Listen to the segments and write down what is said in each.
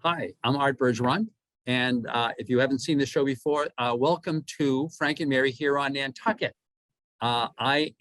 Hi, I'm Art Bergeron, and if you haven't seen the show before, welcome to Frank and Mary here on Nantucket. My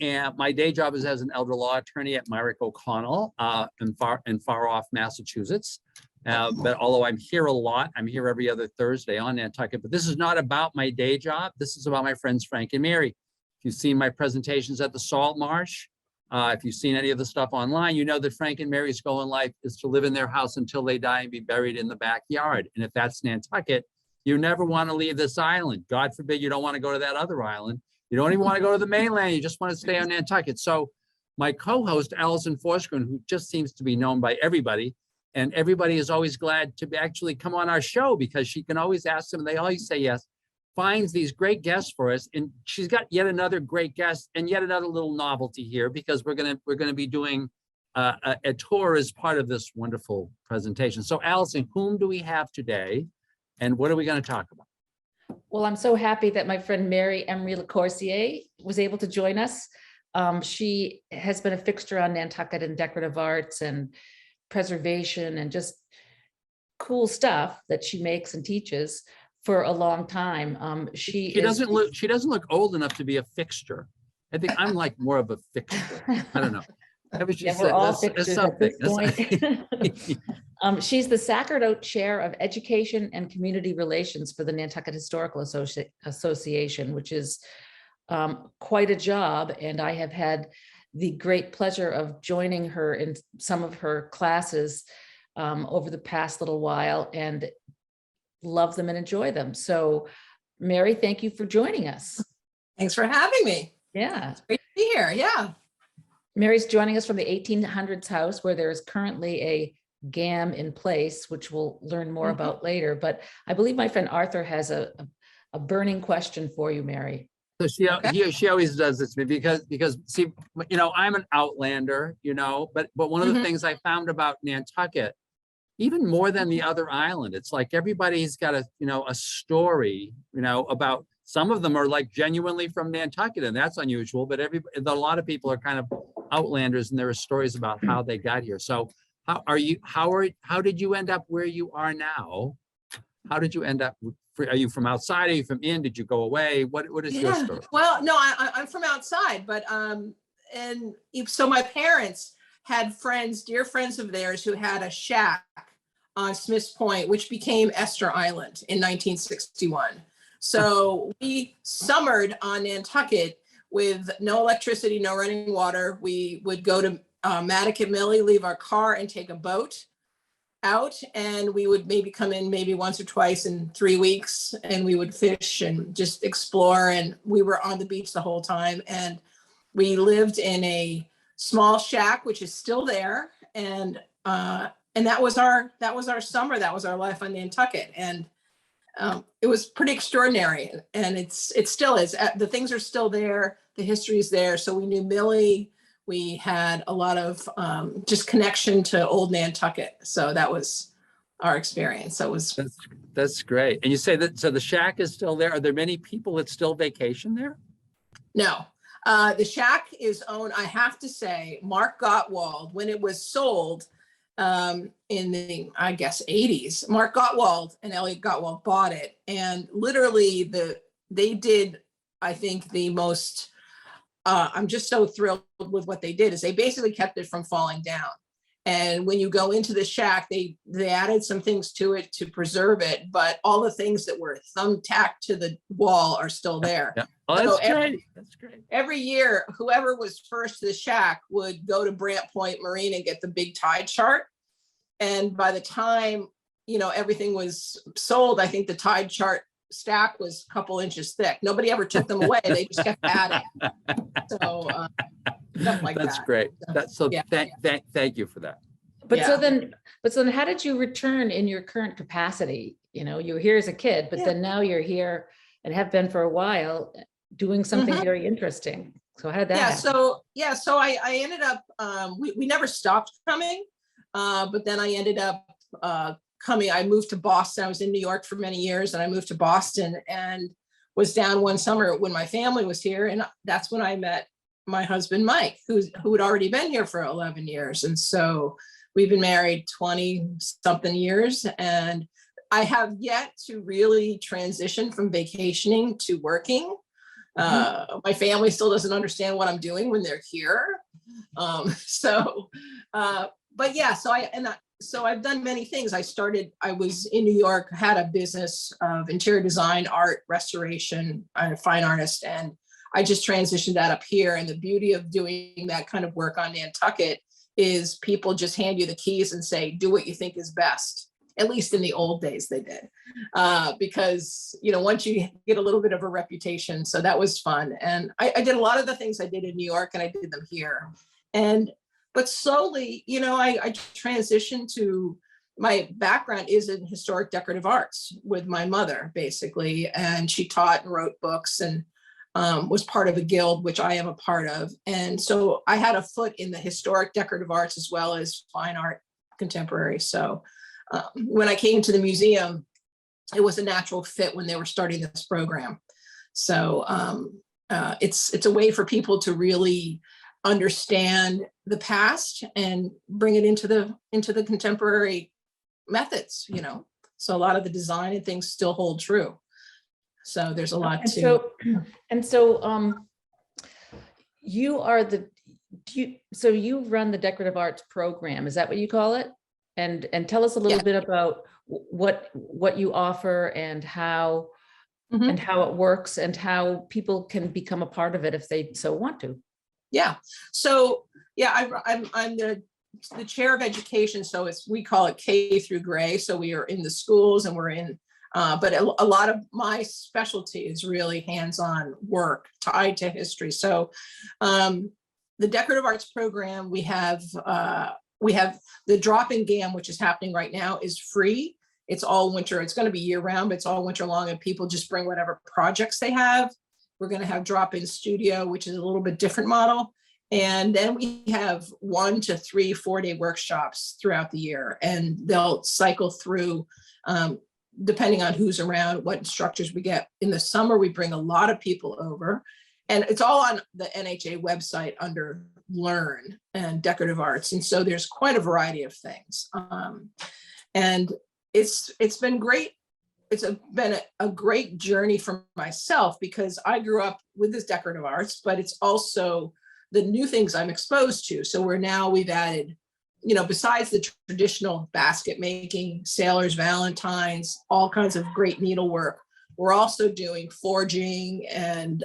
day job is as an elder law attorney at Myrick O'Connell in far off Massachusetts. But although I'm here a lot, I'm here every other Thursday on Nantucket. But this is not about my day job. This is about my friends Frank and Mary. If you've seen my presentations at the Salt Marsh, if you've seen any of the stuff online, you know that Frank and Mary's goal in life is to live in their house until they die and be buried in the backyard. And if that's Nantucket, you never want to leave this island. God forbid you don't want to go to that other island. You don't even want to go to the mainland. You just want to stay on Nantucket. So my co-host, Alison, who just seems to be known by everybody, and everybody is always glad to actually come on our show because she can always ask them. They always say yes. Finds these great guests for us, and she's got yet another great guest and yet another little novelty here because we're gonna be doing a tour as part of this wonderful presentation. So Alison, whom do we have today, and what are we going to talk about? Well, I'm so happy that my friend Mary Lacoursiere was able to join us. She has been a fixture on Nantucket and decorative arts and preservation and just cool stuff that she makes and teaches for a long time. She doesn't look old enough to be a fixture. I think I'm like more of a fixture. I don't know. I was just we're all fixtures at this point. She's the Sacerdote Chair of Education and Community Relations for the Nantucket Historical Association, which is quite a job. And I have had the great pleasure of joining her in some of her classes over the past little while, and love them and enjoy them. So Mary, thank you for joining us. Thanks for having me. Yeah. It's great to be here. Yeah. Mary's joining us from the 1800s house where there is currently a GAM in place, which we'll learn more about later. But I believe my friend Arthur has a burning question for you, Mary. So she always does this to me because see, you know, I'm an outlander, you know, but one of the things I found about Nantucket, even more than the other island, it's like everybody's got a story, about. Some of them are like genuinely from Nantucket, and that's unusual, but a lot of people are kind of outlanders, and there are stories about how they got here. So how did you end up where you are now? How did you end up? Are you from outside? Are you from in? Did you go away? What is your story? Well, no, I'm from outside, but and so my parents had dear friends of theirs who had a shack on Smith's Point, which became Esther Island in 1961. So we summered on Nantucket with no electricity, no running water. We would go to Nantucket, leave our car and take a boat out, and we would maybe come in maybe once or twice in 3 weeks, and we would fish and just explore. And we were on the beach the whole time. And we lived in a small shack, which is still there. And that was our summer. That was our life on Nantucket. And it was pretty extraordinary, and it still is. The things are still there. The history is there. So we knew Millie. We had a lot of just connection to old Nantucket. So that was our experience. That's great. And you say that, so the shack is still there. Are there many people that still vacation there? No, the shack is owned, I have to say, Mark Gottwald, when it was sold, in the, I guess, 80s, Mark Gottwald and Elliot Gottwald bought it. And literally they did, I think, the most, I'm just so thrilled with what they did, is they basically kept it from falling down. And when you go into the shack, they added some things to it to preserve it, but all the things that were thumbtacked to the wall are still there. Yeah. Oh, that's great. That's great. Every year, whoever was first to the shack would go to Brant Point Marine and get the big tide chart. And by the time, everything was sold, I think the tide chart stack was a couple inches thick. Nobody ever took them away. They just kept adding. So stuff like that's that. Great. Yeah. Thank you for that. But so then how did you return in your current capacity? You were here as a kid, but then now you're here and have been for a while doing something very interesting. So how did that happen? So I ended up, we never stopped coming, but then I ended up coming. I moved to Boston. I was in New York for many years, and I moved to Boston and was down one summer when my family was here. And that's when I met my husband, Mike, who had already been here for 11 years. And so We've been married 20 something years, and I have yet to really transition from vacationing to working. My family still doesn't understand what I'm doing when they're here. But yeah, so I've done many things. I was in New York, had a business of interior design, art, restoration. I'm a fine artist, and I just transitioned that up here. And the beauty of doing that kind of work on Nantucket is people just hand you the keys and say, do what you think is best. At least in the old days they did, because, you know, once you get a little bit of a reputation, so that was fun. And I did a lot of the things I did in New York, and I did them here. But slowly, you know, I transitioned to, my background is in historic decorative arts with my mother, basically. And she taught and wrote books, and was part of a guild, which I am a part of. And so I had a foot in the historic decorative arts as well as fine art, contemporary. So when I came to the museum, it was a natural fit when they were starting this program. So it's a way for people to really understand the past and bring it into the contemporary methods, you know. So a lot of the design and things still hold true. So there's a lot you are so you run the decorative arts program, is that what you call it? And tell us a little bit about what you offer and how and how it works and how people can become a part of it if they so want to. Yeah. So yeah, I'm the chair of education. So we call it K through Gray. So we are in the schools, and we're in, but a lot of my specialty is really hands-on work tied to history. So the decorative arts program, we have the drop-in GAM, which is happening right now, is free. It's all winter. It's going to be year round, but it's all winter long, and people just bring whatever projects they have. We're going to have drop-in studio, which is a little bit different model. And then we have 1 to 3 4-day workshops throughout the year, and they'll cycle through depending on who's around, what instructors we get. In the summer, we bring a lot of people over, and it's all on the NHA website under Learn and Decorative Arts. And so there's quite a variety of things. And it's been great. It's been a great journey for myself, because I grew up with this decorative arts, but it's also the new things I'm exposed to. So we've added, you know, besides the traditional basket making, sailors, valentines, all kinds of great needlework, we're also doing forging and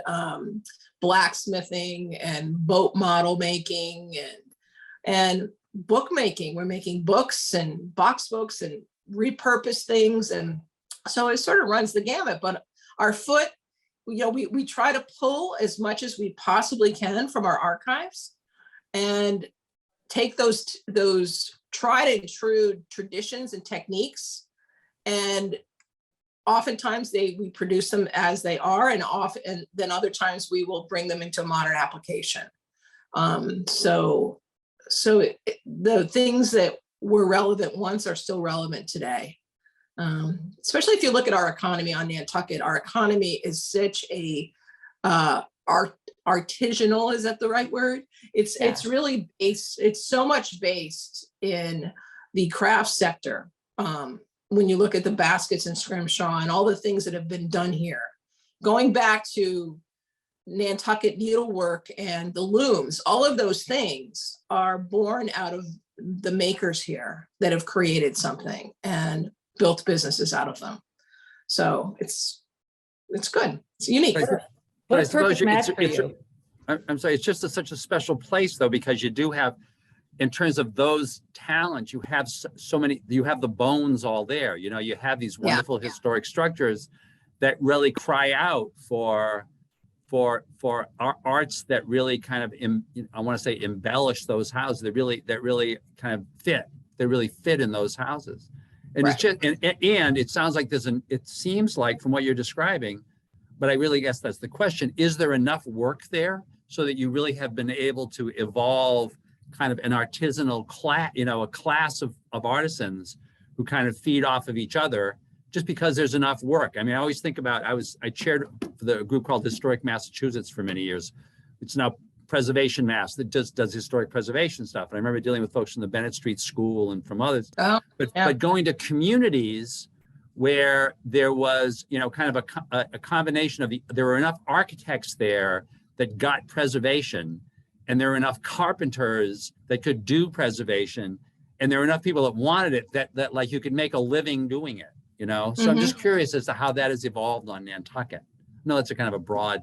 blacksmithing and boat model making and bookmaking. We're making books and box books and repurpose things. And so it sort of runs the gamut, but our foot, you know, we try to pull as much as we possibly can from our archives and take those tried and true traditions and techniques, and oftentimes we produce them as they are, and then other times we will bring them into a modern application. So the things that were relevant once are still relevant today. Especially if you look at our economy on Nantucket. Our economy is such a artisanal, is that the right word? It's really based, it's so much based in the craft sector. When you look at the baskets and scrimshaw and all the things that have been done here, going back to Nantucket needlework and the looms, all of those things are born out of the makers here that have created something and built businesses out of them. So it's good. It's unique. But I What a perfect suppose match for you. I'm sorry, it's just such a special place though, because you do have, in terms of those talents, you have so many, you have the bones all there, you know, you have these wonderful historic structures that really cry out for arts that really kind of, I want to say embellish those houses, that really kind of fit, they really fit in those houses. And it's just, and it sounds like it seems like from what you're describing, but I really guess that's the question, is there enough work there so that you really have been able to evolve kind of an artisanal class, you know, a class of artisans who kind of feed off of each other just because there's enough work? I mean, I always think about, I chaired for the group called Historic Massachusetts for many years. It's now preservation mass that does historic preservation stuff. And I remember dealing with folks from the Bennett Street School and from others. Oh, but yeah. but going to communities where there was, you know, kind of a combination of there were enough architects there that got preservation, and there were enough carpenters that could do preservation, and there were enough people that wanted it that like you could make a living doing it, you know? So I'm just curious as to how that has evolved on Nantucket. No, that's a kind of a broad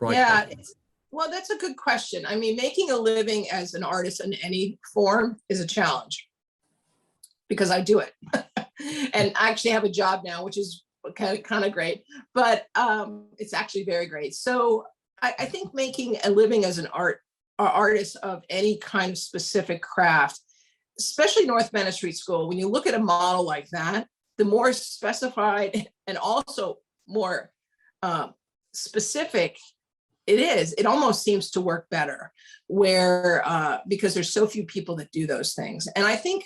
Yeah, question. well, that's a good question. I mean, making a living as an artist in any form is a challenge because I do it. And I actually have a job now, which is kind of great, but it's actually very great. So I think making a living as an artist of any kind of specific craft, especially North Bennett Street School, when you look at a model like that, the more specified and also more specific it is, it almost seems to work better where because there's so few people that do those things. And I think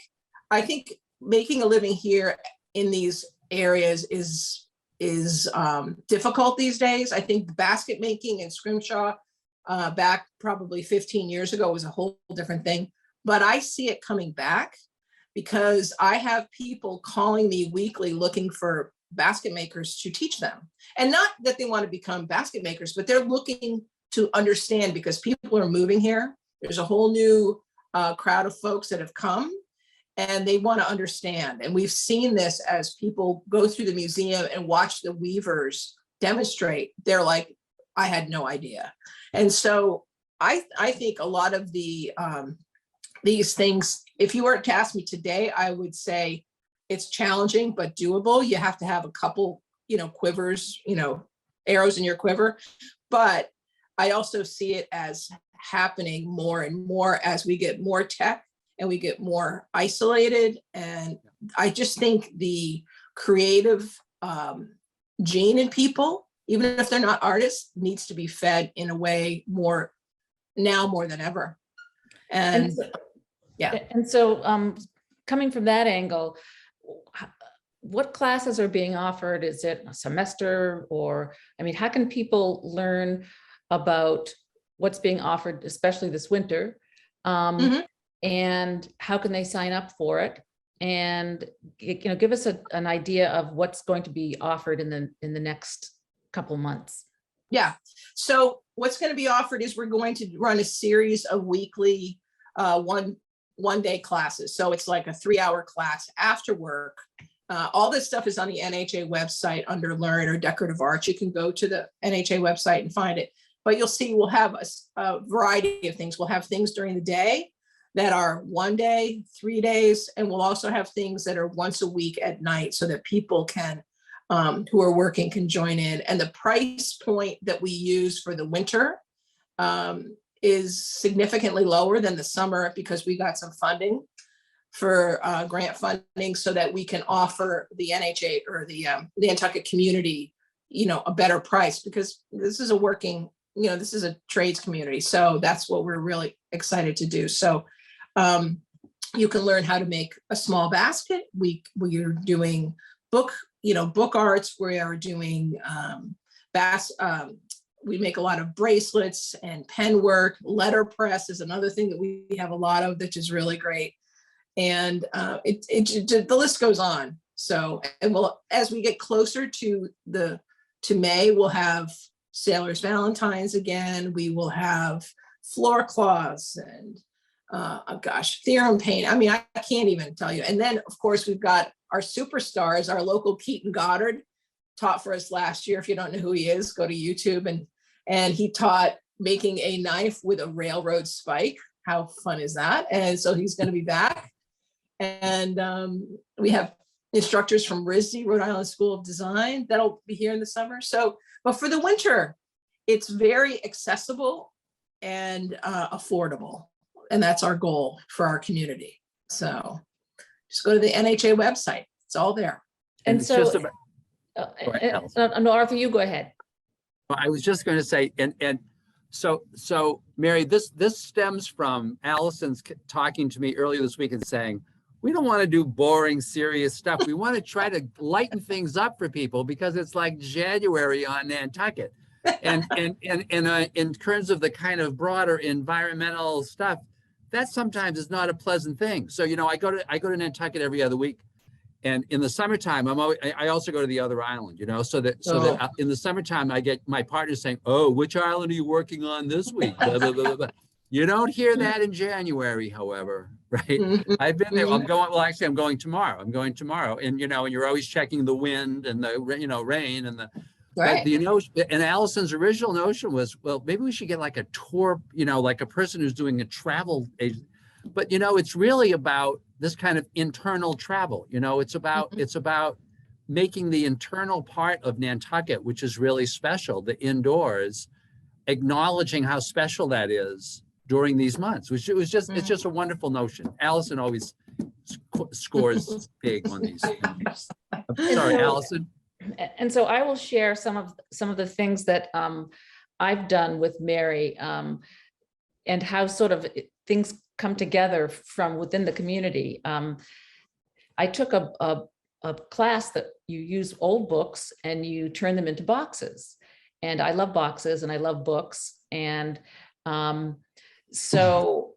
making a living here in these areas is difficult these days. I think basket making in Scrimshaw back probably 15 years ago was a whole different thing, but I see it coming back because I have people calling me weekly looking for basket makers to teach them. And not that they want to become basket makers, but they're looking to understand because people are moving here. There's a whole new crowd of folks that have come and they want to understand. And we've seen this as people go through the museum and watch the weavers demonstrate. They're like, I had no idea. And so I think a lot of the these things, if you were to ask me today, I would say it's challenging, but doable. You have to have a couple, quivers, arrows in your quiver. But I also see it as happening more and more as we get more tech and we get more isolated. And I just think the creative gene in people, even if they're not artists, needs to be fed in a way more than ever. And yeah. And so coming from that angle, what classes are being offered? Is it a semester or, how can people learn about what's being offered, especially this winter? And how can they sign up for it? And, give us an idea of what's going to be offered in the next couple months. Yeah. So what's going to be offered is we're going to run a series of weekly one day classes. So it's like a 3-hour class after work. All this stuff is on the NHA website under Learn or Decorative Arts. You can go to the NHA website and find it. But you'll see we'll have a variety of things. We'll have things during the day that are 1 day, 3 days, and we'll also have things that are once a week at night so that people can, who are working, can join in. And the price point that we use for the winter is significantly lower than the summer because we got some funding for grant funding so that we can offer the NHA or the Nantucket community, a better price because this is a working, this is a trades community. So that's what we're really excited to do. So you can learn how to make a small basket. We are doing book arts. We are doing we make a lot of bracelets and pen work. Letterpress is another thing that we have a lot of, which is really great. And the list goes on. So, and as we get closer to May, we'll have Sailor's Valentines again. We will have floor cloths and theorem paint. I can't even tell you. And then of course we've got our superstars, our local Keaton Goddard taught for us last year. If you don't know who he is, go to YouTube and he taught making a knife with a railroad spike. How fun is that? And so he's going to be back. And we have instructors from RISD, Rhode Island School of Design, that'll be here in the summer. So, but for the winter, it's very accessible and affordable. And that's our goal for our community. So just go to the NHA website. It's all there. And so, ahead, no, Arthur, you go ahead. I was just going to say, and so Mary, this stems from Alison's talking to me earlier this week and saying, we don't want to do boring, serious stuff. We want to try to lighten things up for people because it's like January on Nantucket. And in terms of the kind of broader environmental stuff, that sometimes is not a pleasant thing. So, I go to Nantucket every other week. And in the summertime, I also go to the other island, so that in the summertime, I get my partner saying, "Oh, which island are you working on this week?" Blah, blah, blah, blah, blah. You don't hear that in January, however, right? I've been there. I'm going tomorrow. And, and you're always checking the wind and the, rain and the, Right. and Alison's original notion was, well, maybe we should get like a tour, like a person who's doing a travel agent. But, it's really about this kind of internal travel. It's about making the internal part of Nantucket, which is really special, the indoors, acknowledging how special that is during these months, which it's just a wonderful notion. Alison always scores big on these things. Sorry, Alison. And so I will share some of the things that I've done with Mary, and how sort of things come together from within the community. I took a class that you use old books and you turn them into boxes. And I love boxes and I love books. And so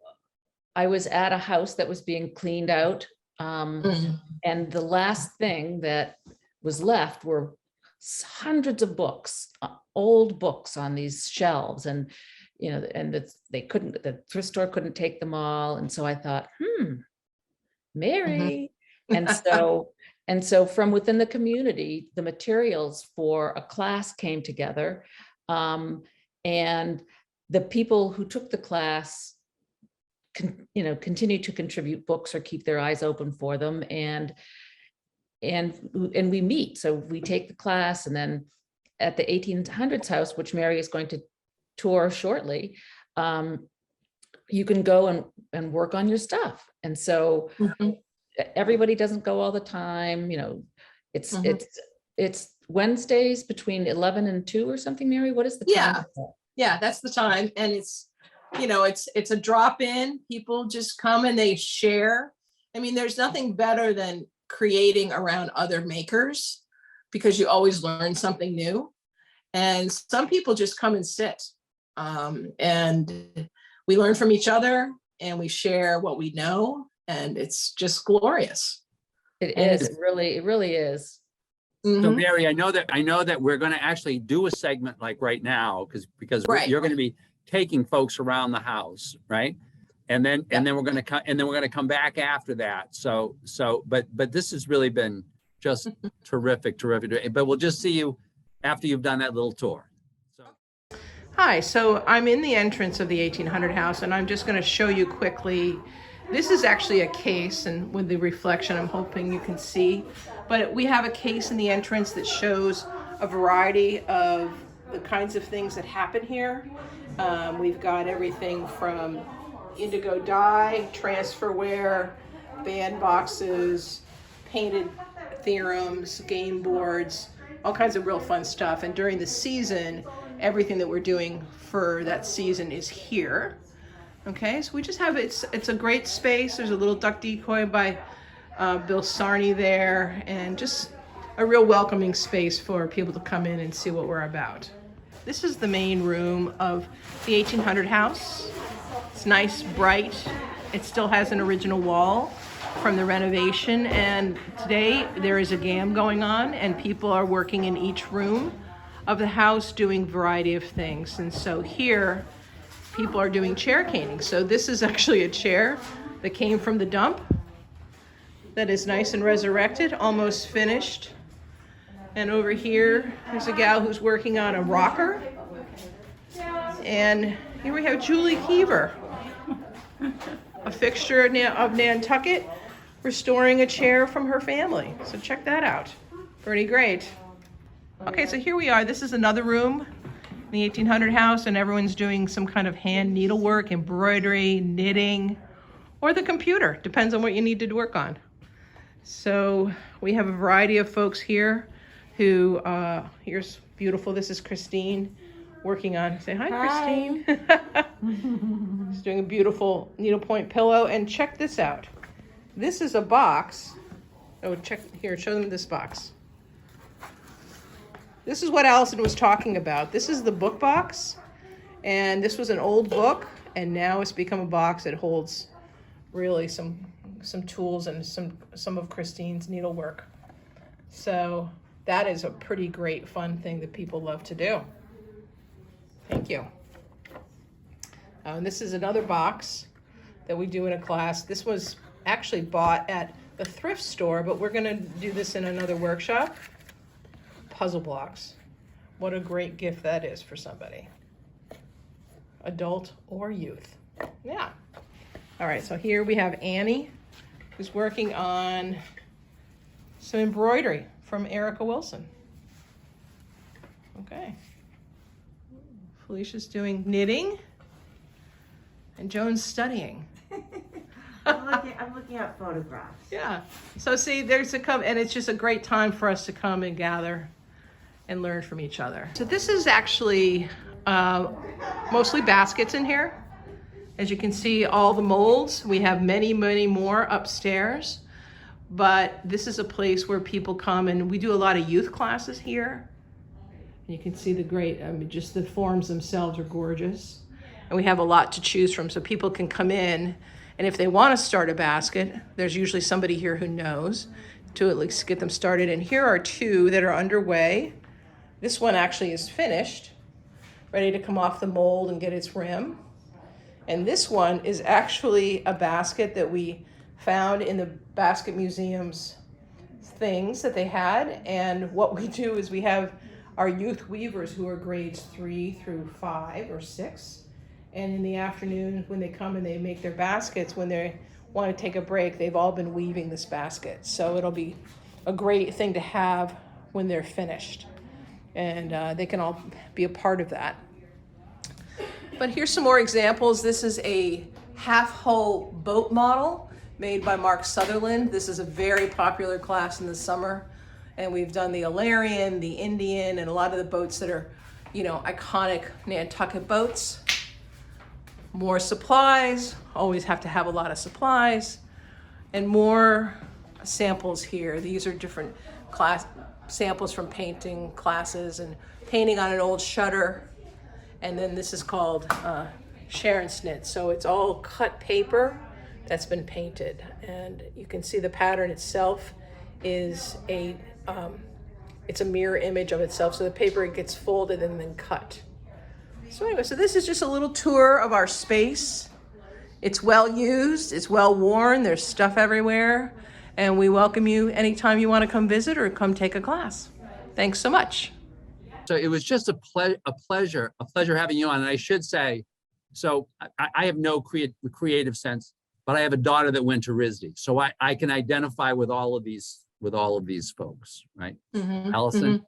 I was at a house that was being cleaned out. And the last thing that was left were hundreds of books, old books on these shelves. And, the thrift store couldn't take them all. And so I thought, Mary. And so from within the community, the materials for a class came together. And the people who took the class continue to contribute books or keep their eyes open for them. And we meet. So we take the class, and then at the 1800s house, which Mary is going to tour shortly, you can go and work on your stuff. And so everybody doesn't go all the time. It's Wednesdays between 11 and 2 or something, Mary. What is the time? Yeah, that's the time. And it's a drop in. People just come and they share. I mean, there's nothing better than creating around other makers, because you always learn something new. And some people just come and sit. And we learn from each other and we share what we know. And it's just glorious. It is. It really is. So Mary, I know that we're going to actually do a segment like right now, because you're going to be taking folks around the house, right? And then we're going to come back after that. But this has really been just terrific. But we'll just see you after you've done that little tour. Hi, so I'm in the entrance of the 1800 house, and I'm just going to show you quickly. This is actually a case, and with the reflection, I'm hoping you can see. But we have a case in the entrance that shows a variety of the kinds of things that happen here. We've got everything from indigo dye, transferware, band boxes, painted theorems, game boards, all kinds of real fun stuff. And during the season, everything that we're doing for that season is here. Okay, so we just have, it's a great space. There's a little duck decoy by Bill Sarney there, and just a real welcoming space for people to come in and see what we're about. This is the main room of the 1800 house. It's nice, bright. It still has an original wall from the renovation, and today there is a GAM going on, and people are working in each room of the house doing a variety of things. And so here, people are doing chair caning. So this is actually a chair that came from the dump that is nice and resurrected, almost finished. And over here, there's a gal who's working on a rocker. And here we have Julie Keever, a fixture of Nantucket, restoring a chair from her family. So check that out. Pretty great. Okay, so here we are. This is another room in the 1800 house, and everyone's doing some kind of hand needlework, embroidery, knitting, or the computer. Depends on what you need to work on. So we have a variety of folks here who, here's beautiful. This is Christine working on, say hi, Christine. She's doing a beautiful needlepoint pillow. And check this out. This is a box. Oh, check here, show them this box. this is what Alison was talking about. This is the book box. And this was an old book, and now it's become a box that holds really some tools and some of Christine's needlework. So that is a pretty great, fun thing that people love to do. Thank you. And this is another box that we do in a class. This was actually bought at the thrift store, but we're going to do this in another workshop. Puzzle blocks. What a great gift that is for somebody. Adult or youth. Yeah. All right, so here we have Annie, who's working on some embroidery from Erica Wilson. Okay. Felicia's doing knitting, and Joan's studying. I'm looking at photographs. Yeah. So see, there's and it's just a great time for us to come and gather and learn from each other. So this is actually mostly baskets in here. As you can see, all the molds. We have many, many more upstairs. But this is a place where people come, and we do a lot of youth classes here. And you can see the great, just the forms themselves are gorgeous. And we have a lot to choose from, so people can come in. And if they want to start a basket, there's usually somebody here who knows to at least get them started. And here are two that are underway. This one actually is finished, ready to come off the mold and get its rim. And this one is actually a basket that we found in the Basket Museum's things that they had. And what we do is we have our youth weavers who are grades 3 through 5 or 6. And in the afternoon, when they come and they make their baskets, when they want to take a break, they've all been weaving this basket. So it'll be a great thing to have when they're finished. And they can all be a part of that. But here's some more examples. This is a half-hull boat model made by Mark Sutherland. This is a very popular class in the summer. And we've done the Alarian, the Indian, and a lot of the boats that are, iconic Nantucket boats. More supplies, always have to have a lot of supplies. And more samples here. These are different samples from painting classes and painting on an old shutter. And then this is called Sharon's knit. So it's all cut paper that's been painted. And you can see the pattern itself is it's a mirror image of itself. So the paper gets folded and then cut. So anyway, so this is just a little tour of our space. It's well used, it's well worn, there's stuff everywhere. And we welcome you anytime you want to come visit or come take a class. Thanks so much. So it was just a pleasure having you on. And I should say, so I have no creative sense, but I have a daughter that went to RISD. So I can identify with all of these folks, right? Mm-hmm. Alison? Mm-hmm.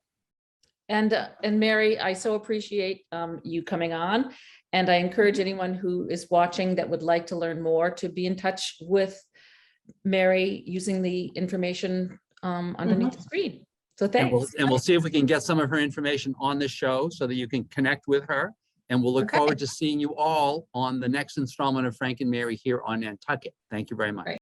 And Mary, I so appreciate you coming on. And I encourage anyone who is watching that would like to learn more to be in touch with Mary using the information underneath the screen. So thanks. And we'll see if we can get some of her information on the show so that you can connect with her. And we'll look forward to seeing you all on the next installment of Frank and Mary here on Nantucket. Thank you very much.